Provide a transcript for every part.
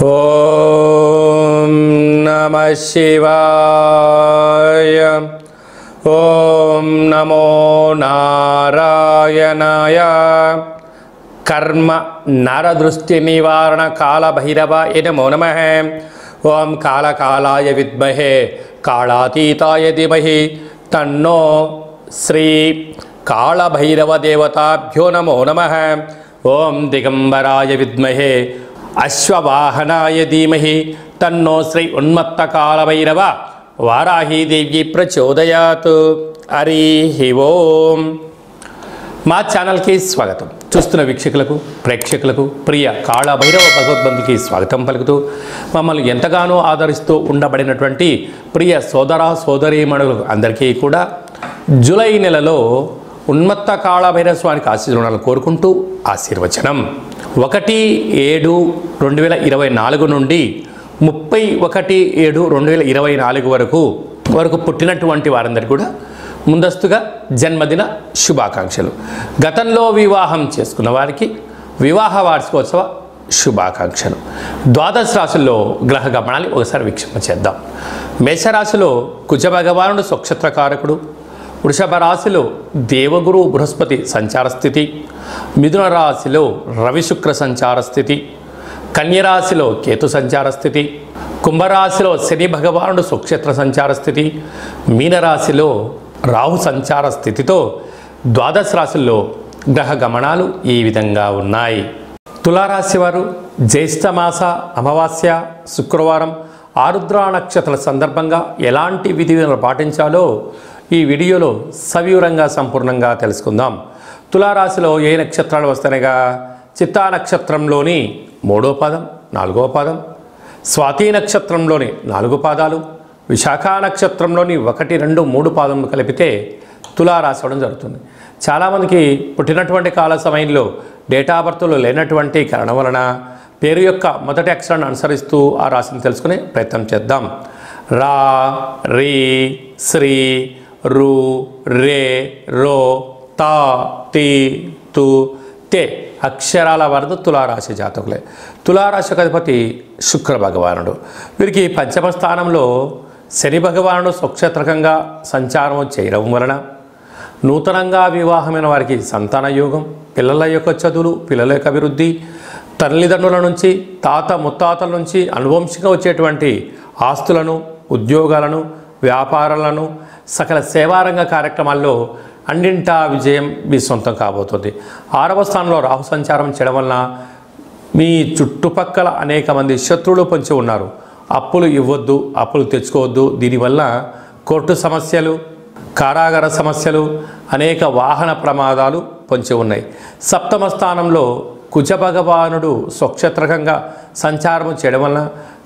ఓం నమః శివాయ. ఓం నమో నారాయణాయ. కర్మ నరదృష్టి నివారణ కాళభైరవాయ నమో నమః. ఓం కాళకాలాయ విద్మహే కాళాతీతాయ ధీమహి తన్నో శ్రీ కాళభైరవ దేవతాభ్యో నమో నమః. ఓం దిగంబరాయ విద్మహే అశ్వవాహనాయ ధీమహి తన్నో శ్రీ ఉన్మత్త కాళభైరవ వారాహీదేవి ప్రచోదయాత్. హరి ఓం. మా ఛానల్కి స్వాగతం. చూస్తున్న వీక్షకులకు ప్రేక్షకులకు ప్రియ కాళభైరవ భగవద్బంధుకి స్వాగతం పలుకుతూ మమ్మల్ని ఎంతగానో ఆదరిస్తూ ఉండబడినటువంటి ప్రియ సోదర సోదరీమణులకు అందరికీ కూడా జూలై నెలలో ఉన్మత్త కాళభైరవ స్వామికి ఆశీర్వాదాలు కోరుకుంటూ ఆశీర్వచనం. 1/7/2024 నుండి 31/7/2024 వరకు పుట్టినటువంటి వారందరికీ కూడా ముందస్తుగా జన్మదిన శుభాకాంక్షలు. గతంలో వివాహం చేసుకున్న వారికి వివాహ వార్షికోత్సవ శుభాకాంక్షలు. ద్వాదశ రాశుల్లో గ్రహ గమనాన్ని ఒకసారి వీక్షణ చేద్దాం. మేషరాశిలో కుజ భగవానుడు స్వక్షత్రకారకుడు. వృషభ రాశిలో దేవగురు బృహస్పతి సంచార స్థితి. మిథున రాశిలో రవి శుక్ర సంచార స్థితి. కన్యరాశిలో కేతు సంచార స్థితి. కుంభరాశిలో శని భగవానుడు స్వక్షేత్ర సంచార స్థితి. మీనరాశిలో రాహు సంచార స్థితితో ద్వాదశ రాశుల్లో గ్రహ గమనాలు ఈ విధంగా ఉన్నాయి. తులారాశి వారు జ్యేష్ఠమాస అమావాస్య శుక్రవారం ఆరుద్ర నక్షత్రాల సందర్భంగా ఎలాంటి విధులను పాటించాలో ఈ వీడియోలో సవివరంగా సంపూర్ణంగా తెలుసుకుందాం. తులారాశిలో ఏ నక్షత్రాలు వస్తాయిగా చిత్తా నక్షత్రంలోని 3వ పాదం 4వ పాదం, స్వాతి నక్షత్రంలోని 4 పాదాలు, విశాఖ నక్షత్రంలోని 1, 2, 3 పాదములు కలిపితే తులారాశి అవడం జరుగుతుంది. చాలామందికి పుట్టినటువంటి కాల సమయంలో డేటా బర్త్లో లేనటువంటి కారణం వలన పేరు యొక్క మొదటి అక్షరాన్ని అనుసరిస్తూ ఆ రాశిని తెలుసుకునే ప్రయత్నం చేద్దాం. రా, రీ, శ్రీ, రు, రే, రో, తా, తి, తు, తే అక్షరాల వరద తులారాశి జాతకులే. తులారాశికి అధిపతి శుక్ర భగవానుడు. వీరికి పంచమ స్థానంలో శని భగవానుడు స్వక్షేత్రకంగా సంచారం చేయడం వలన నూతనంగా వివాహమైన వారికి సంతాన యోగం, పిల్లల యొక్క చదువులు, పిల్లల యొక్క అభివృద్ధి, తల్లిదండ్రుల నుంచి తాత ముత్తాతల నుంచి అనువంశికంగా వచ్చేటువంటి ఆస్తులను, ఉద్యోగాలను, వ్యాపారాలను, సకల సేవారంగ కార్యక్రమాల్లో అన్నింటా విజయం మీ సొంతం కాబోతుంది. 6వ స్థానంలో రాహు సంచారం చేయడం వలన మీ చుట్టుపక్కల అనేక మంది శత్రువులు పొంచి ఉన్నారు. అప్పులు ఇవ్వద్దు, అప్పులు తెచ్చుకోవద్దు. దీనివల్ల కోర్టు సమస్యలు, కారాగార సమస్యలు, అనేక వాహన ప్రమాదాలు పొంచి ఉన్నాయి. 7వ స్థానంలో కుజ భగవానుడు స్వక్షేత్రకంగా సంచారం చేయడం వలన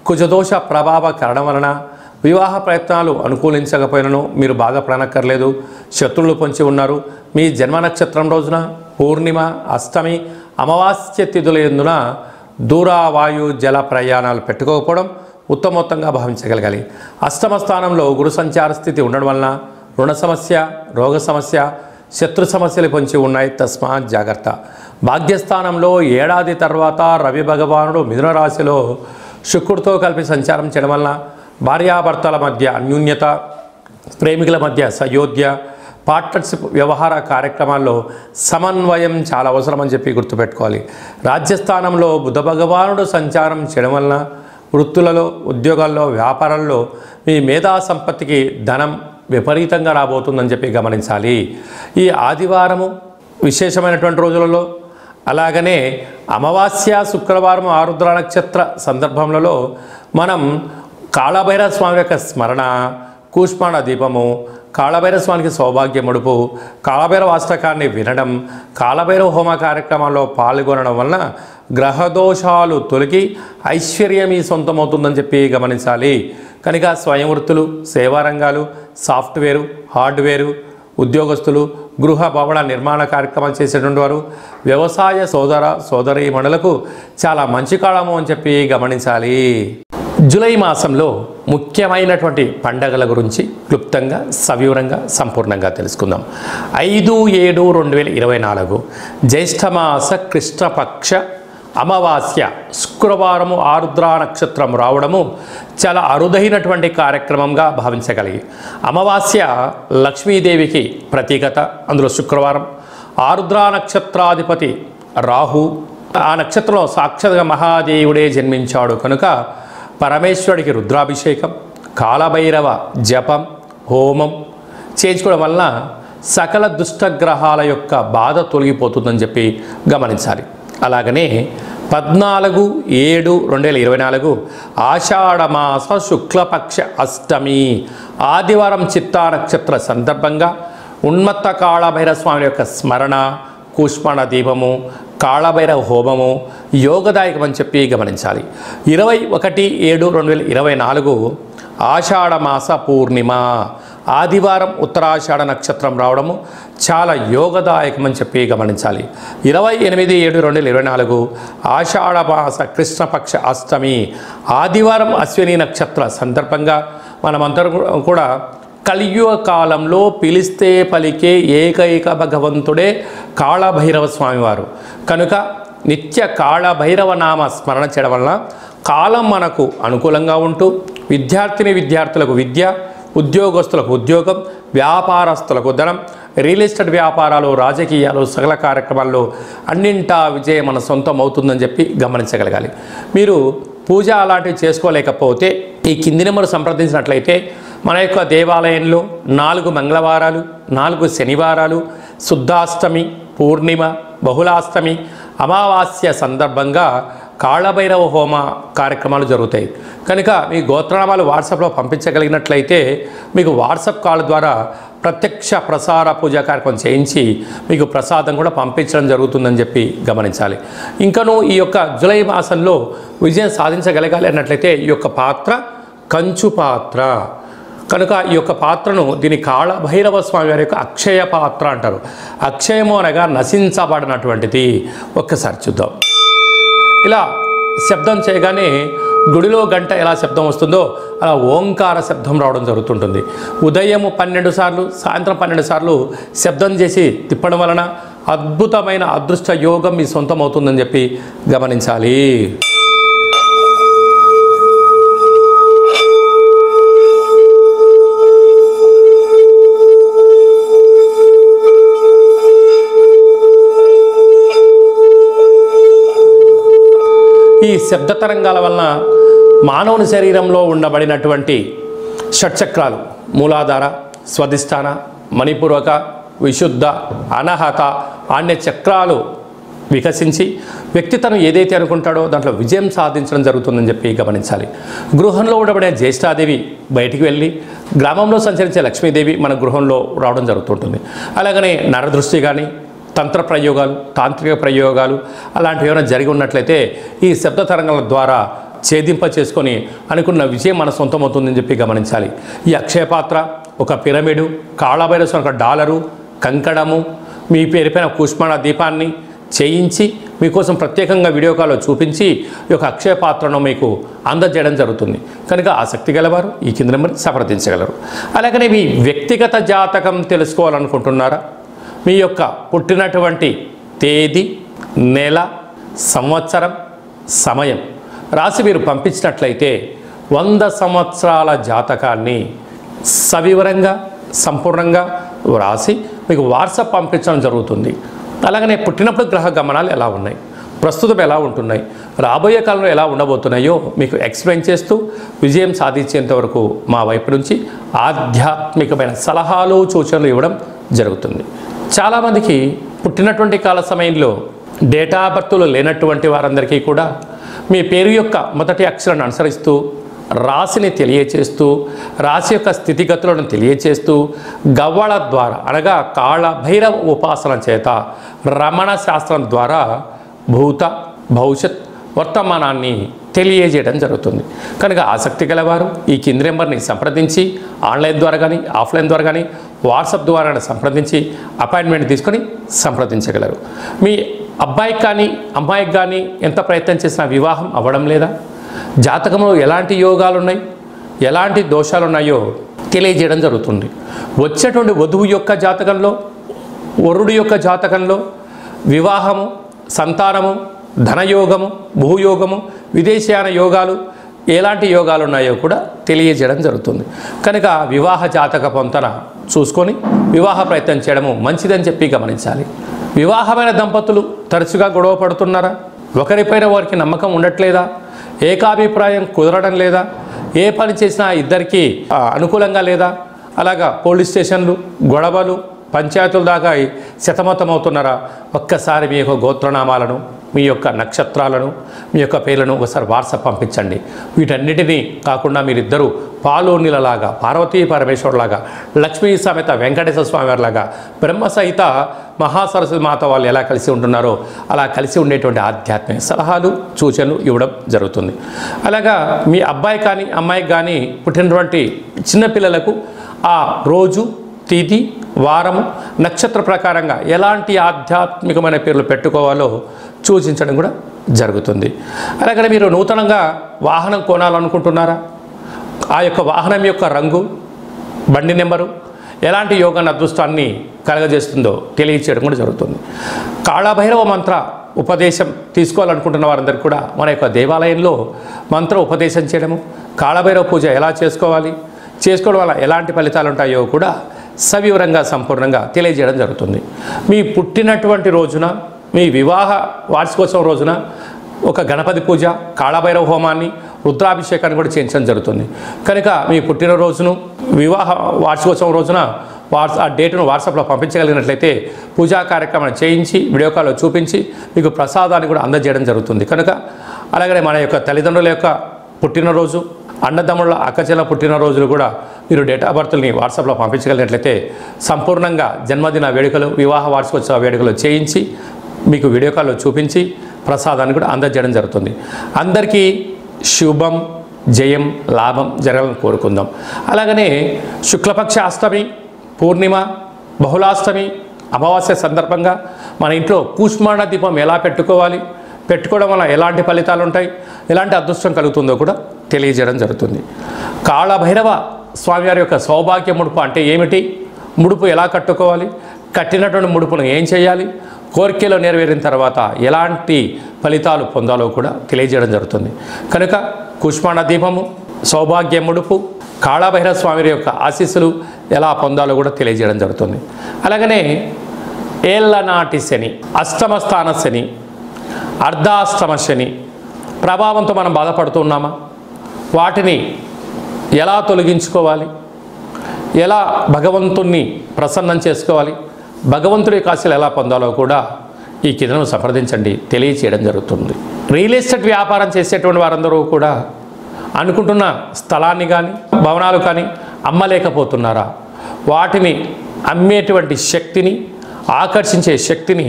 కుజదోష ప్రభావ కారణం వలన వివాహ ప్రయత్నాలు అనుకూలించకపోయినను మీరు బాధపడనక్కర్లేదు. శత్రువులు పొంచి ఉన్నారు. మీ జన్మ నక్షత్రం రోజున పూర్ణిమ, అష్టమి, అమావాస్య తిథుల యందున దూర వాయు జల ప్రయాణాలు పెట్టుకోకపోవడం ఉత్తమోత్తంగా భావించగలగాలి. 8వ స్థానంలో గురు సంచార స్థితి ఉండడం వలన రుణ సమస్య, రోగ సమస్య, శత్రు సమస్యలు పొంచి ఉన్నాయి. తస్మాత్ జాగ్రత్త. భాగ్యస్థానంలో ఏడాది తర్వాత రవి భగవానుడు మిథున రాశిలో శుక్రుడితో కలిపి సంచారం చేయడం వలన భార్యాభర్తల మధ్య అన్యూన్యత, ప్రేమికుల మధ్య సయోధ్య, పార్ట్నర్షిప్ వ్యవహార కార్యక్రమాల్లో సమన్వయం చాలా అవసరం అని చెప్పి గుర్తుపెట్టుకోవాలి. రాజ్యస్థానంలో బుధ భగవానుడు సంచారం చేయడం వలన వృత్తులలో, ఉద్యోగాల్లో, వ్యాపారాల్లో మీ మేధా సంపత్తికి ధనం విపరీతంగా రాబోతుందని చెప్పి గమనించాలి. ఈ ఆదివారము విశేషమైనటువంటి రోజులలో, అలాగనే అమావాస్య శుక్రవారం ఆరుద్ర నక్షత్ర సందర్భంలో మనం కాళభైరవ స్వామి యొక్క స్మరణ, కూష్మాండ దీపము, కాళభైరవ స్వామికి సౌభాగ్య ముడుపు, కాళభైరవ అష్టకాన్ని వినడం, కాళభైరవ హోమ కార్యక్రమాల్లో పాల్గొనడం వలన గ్రహదోషాలు తొలగి ఐశ్వర్యం ఈ సొంతమవుతుందని చెప్పి గమనించాలి. కనుక స్వయం వృత్తులు, సేవారంగాలు, సాఫ్ట్వేరు, హార్డ్వేరు, ఉద్యోగస్తులు, గృహ భవన నిర్మాణ కార్యక్రమాలు చేసేటువంటి వారు, వ్యవసాయ సోదర సోదరీమణులకు చాలా మంచి కాలము అని చెప్పి గమనించాలి. జూలై మాసంలో ముఖ్యమైనటువంటి పండగల గురించి క్లుప్తంగా సవివరంగా సంపూర్ణంగా తెలుసుకుందాం. 5/7/2024 జ్యేష్ఠమాస కృష్ణపక్ష అమావాస్య శుక్రవారము ఆరుద్ర నక్షత్రం రావడము చాలా అరుదైనటువంటి కార్యక్రమంగా భావించగలిగి, అమావాస్య లక్ష్మీదేవికి ప్రతీకత, అందులో శుక్రవారం, ఆరుద్ర నక్షత్రాధిపతి రాహు, ఆ నక్షత్రంలో సాక్షాత్గా మహాదేవుడే జన్మించాడు కనుక పరమేశ్వరుడికి రుద్రాభిషేకం, కాలభైరవ జపం, హోమం చేయించుకోవడం వలన సకల దుష్టగ్రహాల యొక్క బాధ తొలగిపోతుందని చెప్పి గమనించాలి. అలాగనే 14/7/2024 ఆషాఢమాస శుక్లపక్ష అష్టమి ఆదివారం చిత్తా నక్షత్ర సందర్భంగా ఉన్మత్త కాళభైరవ స్వామి యొక్క స్మరణ, కూష్మాండ దీపము, కాళభైరవ హోమము యోగదాయకమని చెప్పి గమనించాలి. 21/7/2024 ఆషాఢమాస పూర్ణిమ ఆదివారం ఉత్తరాషాఢ నక్షత్రం రావడము చాలా యోగదాయకమని చెప్పి గమనించాలి. 28/7/2024 ఆషాఢమాస కృష్ణపక్ష అష్టమి ఆదివారం అశ్విని నక్షత్ర సందర్భంగా మనమందరం కూడా కలియుగ కాలంలో పిలిస్తే పలికే ఏకైక భగవంతుడే కాళభైరవ స్వామివారు కనుక నిత్య కాళభైరవ నామ స్మరణ చేయడం వలన కాలం మనకు అనుకూలంగా ఉంటూ విద్యార్థులకు విద్య, ఉద్యోగస్తులకు ఉద్యోగం, వ్యాపారస్తులకు ధనం, రియల్ ఎస్టేట్ వ్యాపారాలు, రాజకీయాలు, సకల కార్యక్రమాల్లో అన్నింటా విజయం మన సొంతం అవుతుందని చెప్పి గమనించగలగాలి. మీరు పూజ అలాంటివి చేసుకోలేకపోతే ఈ కింది నెంబర్ సంప్రదించినట్లయితే మన యొక్క దేవాలయంలో 4 మంగళవారాలు, 4 శనివారాలు, శుద్ధాష్టమి, పూర్ణిమ, బహుళాష్టమి, అమావాస్య సందర్భంగా కాళభైరవ హోమ కార్యక్రమాలు జరుగుతాయి కనుక మీ గోత్రనామాలు వాట్సాప్లో పంపించగలిగినట్లయితే మీకు వాట్సాప్ కాల్ ద్వారా ప్రత్యక్ష ప్రసార పూజా కార్యక్రమం చేయించి మీకు ప్రసాదం కూడా పంపించడం జరుగుతుందని చెప్పి గమనించాలి. ఇంకనూ ఈ యొక్క జూలై మాసంలో విజయం సాధించగలగాలి అన్నట్లయితే ఈ యొక్క పాత్ర కంచు పాత్ర కనుక ఈ యొక్క పాత్రను దీని కాళభైరవ స్వామి వారి యొక్క అక్షయ పాత్ర అంటారు. అక్షయము అనగా నశించబడినటువంటిది. ఒక్కసారి చూద్దాం. ఇలా శబ్దం చేయగానే గుడిలో గంట ఎలా శబ్దం వస్తుందో అలా ఓంకార శబ్దం రావడం జరుగుతుంటుంది. ఉదయం 12 సార్లు, సాయంత్రం 12 సార్లు శబ్దం చేసి తిప్పడం వలన అద్భుతమైన అదృష్ట యోగం మీ సొంతం అవుతుందని చెప్పి గమనించాలి. ఈ శబ్ద తరంగాల వలన మానవుని శరీరంలో ఉండబడినటువంటి షట్చక్రాలు మూలాధార, స్వధిష్టాన, మణిపూర్వక, విశుద్ధ, అనహత, ఆన్య చక్రాలు వికసించి వ్యక్తి తను ఏదైతే అనుకుంటాడో దాంట్లో విజయం సాధించడం జరుగుతుందని చెప్పి గమనించాలి. గృహంలో ఉండబడే జ్యేష్ఠాదేవి బయటికి వెళ్ళి గ్రామంలో సంచరించే లక్ష్మీదేవి మన గృహంలో రావడం జరుగుతుంటుంది. అలాగనే నరదృష్టి కానీ, తంత్ర ప్రయోగాలు, తాంత్రిక ప్రయోగాలు అలాంటివి ఏమైనా జరిగి ఉన్నట్లయితే ఈ శబ్ద తరంగాల ద్వారా ఛేదింప చేసుకొని అనుకున్న విజయం మన సొంతమవుతుందని చెప్పి గమనించాలి. ఈ అక్షయపాత్ర, ఒక పిరమిడు, కాళభైరవ స్వామి ఒక డాలరు, కంకణము, మీ పేరుపైన కూష్మాండ దీపాన్ని చేయించి మీకోసం ప్రత్యేకంగా వీడియో కాల్లో చూపించి ఈ యొక్క అక్షయ పాత్రను మీకు అందజేయడం జరుగుతుంది. కనుక ఆసక్తి గలవారు ఈ కింద నెంబర్ సంప్రదించగలరు. అలాగనే మీ వ్యక్తిగత జాతకం తెలుసుకోవాలనుకుంటున్నారా? మీ యొక్క పుట్టినటువంటి తేదీ, నెల, సంవత్సరం, సమయం రాసి మీరు పంపించినట్లయితే 100 సంవత్సరాల జాతకాన్ని సవివరంగా సంపూర్ణంగా వ్రాసి మీకు వాట్సాప్ పంపించడం జరుగుతుంది. అలాగనే పుట్టినప్పుడు గ్రహ గమనాలు ఎలా ఉన్నాయి, ప్రస్తుతం ఎలా ఉంటున్నాయి, రాబోయే కాలంలో ఎలా ఉండబోతున్నాయో మీకు ఎక్స్ప్లెయిన్ చేస్తూ విజయం సాధించేంత వరకు మా వైపు నుంచి ఆధ్యాత్మికమైన సలహాలు, సూచనలు ఇవ్వడం జరుగుతుంది. చాలామందికి పుట్టినటువంటి కాల సమయంలో డేటా బర్త్లు లేనటువంటి వారందరికీ కూడా మీ పేరు యొక్క మొదటి అక్షరాన్ని అనుసరిస్తూ రాశిని తెలియచేస్తూ రాశి యొక్క స్థితిగతులను తెలియచేస్తూ గవ్వళ ద్వారా అనగా కాళభైరవ ఉపాసన చేత రమణ శాస్త్రం ద్వారా భూత భవిష్యత్ వర్తమానాన్ని తెలియజేయడం జరుగుతుంది. కనుక ఆసక్తి గలవారు ఈ కింది నెంబర్ని సంప్రదించి ఆన్లైన్ ద్వారా కానీ ఆఫ్లైన్ ద్వారా కానీ వాట్సాప్ ద్వారా సంప్రదించి అపాయింట్మెంట్ తీసుకొని సంప్రదించగలరు. మీ అబ్బాయికి కానీ అమ్మాయికి కానీ ఎంత ప్రయత్నం చేసినా వివాహం అవ్వడం లేదా, జాతకంలో ఎలాంటి యోగాలు ఉన్నాయి, ఎలాంటి దోషాలు ఉన్నాయో తెలియజేయడం జరుగుతుంది. వచ్చేటువంటి వధువు యొక్క జాతకంలో, వరుడు యొక్క జాతకంలో వివాహము, సంతానము, ధనయోగము, భూయోగము, విదేశీయాన యోగాలు, ఎలాంటి యోగాలు ఉన్నాయో కూడా తెలియజేయడం జరుగుతుంది. కనుక వివాహ జాతక పొంతన చూసుకొని వివాహ ప్రయత్నం చేయడము మంచిదని చెప్పి గమనించాలి. వివాహమైన దంపతులు తరచుగా గొడవ పడుతున్నారా? ఒకరిపైన వారికి నమ్మకం ఉండట్లేదా? ఏకాభిప్రాయం కుదరడం లేదా? ఏ పని చేసినా ఇద్దరికీ అనుకూలంగా లేదా? అలాగా పోలీస్ స్టేషన్లు, గొడవలు, పంచాయతీల దాకా శతమతమవుతున్నారా? ఒక్కసారి మీ యొక్క గోత్రనామాలను, మీ యొక్క నక్షత్రాలను, మీ యొక్క పేర్లను ఒకసారి వాట్సాప్ పంపించండి. వీటన్నిటినీ కాకుండా మీరిద్దరూ పాలోనిలలాగా, పార్వతీ పరమేశ్వరులాగా, లక్ష్మీ సమేత వెంకటేశ్వర స్వామి వారిలాగా, బ్రహ్మ సహిత మహాసరస్వతి మాత వాళ్ళు ఎలా కలిసి ఉంటున్నారో అలా కలిసి ఉండేటువంటి ఆధ్యాత్మిక సలహాలు, సూచనలు ఇవ్వడం జరుగుతుంది. అలాగా మీ అబ్బాయి కానీ అమ్మాయికి కానీ పుట్టినటువంటి చిన్నపిల్లలకు ఆ రోజు, తిథి, వారము, నక్షత్ర ప్రకారంగా ఎలాంటి ఆధ్యాత్మికమైన పేర్లు పెట్టుకోవాలో సూచించడం కూడా జరుగుతుంది. అలాగే మీరు నూతనంగా వాహనం కొనాలనుకుంటున్నారా? ఆ యొక్క వాహనం యొక్క రంగు, బండి నెంబరు ఎలాంటి యోగాన్ని, అదృష్టాన్ని కలగజేస్తుందో తెలియచేయడం కూడా జరుగుతుంది. కాళభైరవ మంత్ర ఉపదేశం తీసుకోవాలనుకుంటున్న వారందరికీ కూడా మన యొక్క దేవాలయంలో మంత్ర ఉపదేశం చేయడము, కాళభైరవ పూజ ఎలా చేసుకోవాలి, చేసుకోవడం వల్ల ఎలాంటి ఫలితాలు ఉంటాయో కూడా సవివరంగా సంపూర్ణంగా తెలియజేయడం జరుగుతుంది. మీ పుట్టినటువంటి రోజున, మీ వివాహ వార్షికోత్సవం రోజున ఒక గణపతి పూజ, కాళభైరవ హోమాన్ని, రుద్రాభిషేకాన్ని కూడా చేయించడం జరుగుతుంది. కనుక మీ పుట్టినరోజును, వివాహ వార్షికోత్సవం రోజున ఆ డేటును వాట్సాప్లో పంపించగలిగినట్లయితే పూజా కార్యక్రమాన్ని చేయించి వీడియో కాల్లో చూపించి మీకు ప్రసాదాన్ని కూడా అందజేయడం జరుగుతుంది. కనుక అలాగే మన యొక్క తల్లిదండ్రుల యొక్క పుట్టినరోజు, అన్నదమ్ముల అక్కచెల్ల పుట్టినరోజులు కూడా మీరు డేట్ ఆఫ్ బర్త్ని వాట్సాప్లో పంపించగలిగినట్లయితే సంపూర్ణంగా జన్మదిన వేడుకలు, వివాహ వార్షికోత్సవ వేడుకలు చేయించి మీకు వీడియో కాల్లో చూపించి ప్రసాదాన్ని కూడా అందజేయడం జరుగుతుంది. అందరికీ శుభం, జయం, లాభం జరగాలని కోరుకుందాం. అలాగనే శుక్లపక్ష అష్టమి, పూర్ణిమ, బహుళాష్టమి, అమావాస్య సందర్భంగా మన ఇంట్లో కూష్మాండ దీపం ఎలా పెట్టుకోవడం వల్ల ఎలాంటి ఫలితాలు ఉంటాయి, ఎలాంటి అదృష్టం కలుగుతుందో కూడా తెలియజేయడం జరుగుతుంది. కాళభైరవ స్వామివారి యొక్క సౌభాగ్య ముడుపు అంటే ఏమిటి, ముడుపు ఎలా కట్టుకోవాలి, కట్టినటువంటి ముడుపును ఏం చేయాలి, కోరికలో నెరవేరిన తర్వాత ఎలాంటి ఫలితాలు పొందాలో కూడా తెలియజేయడం జరుగుతుంది. కనుక కూష్మాండ దీపము, సౌభాగ్య ముడుపు, కాళభైరవ స్వామి యొక్క ఆశీస్సులు ఎలా పొందాలో కూడా తెలియజేయడం జరుగుతుంది. అలాగనే ఏళ్ళనాటి శని, అష్టమ స్థాన శని, అర్ధాష్టమ శని ప్రభావంతో మనం బాధపడుతున్నామా? వాటిని ఎలా తొలగించుకోవాలి, ఎలా భగవంతుణ్ణి ప్రసన్నం చేసుకోవాలి, భగవంతుడి ఆశీస్సులు ఎలా పొందాలో కూడా ఈ కిందను సంప్రదించండి, తెలియచేయడం జరుగుతుంది. రియల్ ఎస్టేట్ వ్యాపారం చేసేటువంటి వారందరూ కూడా అనుకుంటున్న స్థలాన్ని కానీ భవనాలు కానీ అమ్మలేకపోతున్నారా? వాటిని అమ్మేటువంటి శక్తిని, ఆకర్షించే శక్తిని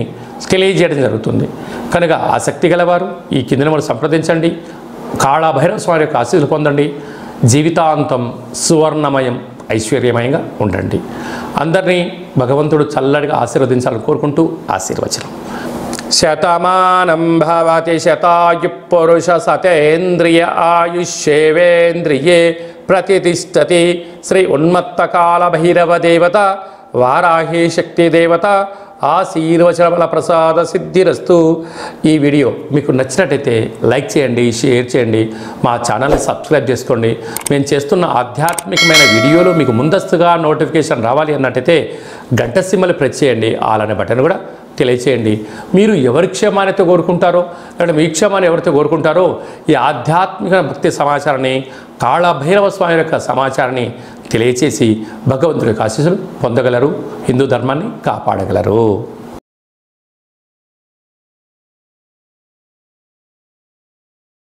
తెలియజేయడం జరుగుతుంది. కనుక ఆసక్తి గలవారు ఈ కింద నెంబర్ సంప్రదించండి. కాళభైరవ స్వామి యొక్క ఆశీస్సులు పొందండి. జీవితాంతం సువర్ణమయం, ఐశ్వర్యమయంగా ఉండండి. అందరినీ భగవంతుడు చల్లడిగా ఆశీర్వదించాలని కోరుకుంటూ ఆశీర్వచనం. శతమానం భవతి శతాయు పురుష సతేంద్రియ ఆయుష్యేవేంద్రియే ప్రతిష్టతి. శ్రీ ఉన్మత్త కాళభైరవ దేవత, వారాహి శక్తి దేవత ఆశీర్వచనముల ప్రసాద సిద్ధిరస్తు. ఈ వీడియో మీకు నచ్చినట్టయితే లైక్ చేయండి, షేర్ చేయండి, మా ఛానల్ని సబ్స్క్రైబ్ చేసుకోండి. మేము చేస్తున్న ఆధ్యాత్మికమైన వీడియోలు మీకు ముందస్తుగా నోటిఫికేషన్ రావాలి అన్నట్టయితే గంట సింబల్ ప్రెస్ చేయండి, ఆల్ అనే బటన్ కూడా తెలియచేయండి. మీరు ఎవరి క్షేమాన్ని కోరుకుంటారో, లేదంటే మీ క్షేమాన్ని ఎవరితో కోరుకుంటారో ఈ ఆధ్యాత్మిక భక్తి సమాచారాన్ని, కాళభైరవ స్వామి యొక్క సమాచారాన్ని తెలియచేసి భగవంతుడి యొక్క ఆశీస్సులు పొందగలరు, హిందూ ధర్మాన్ని కాపాడగలరు.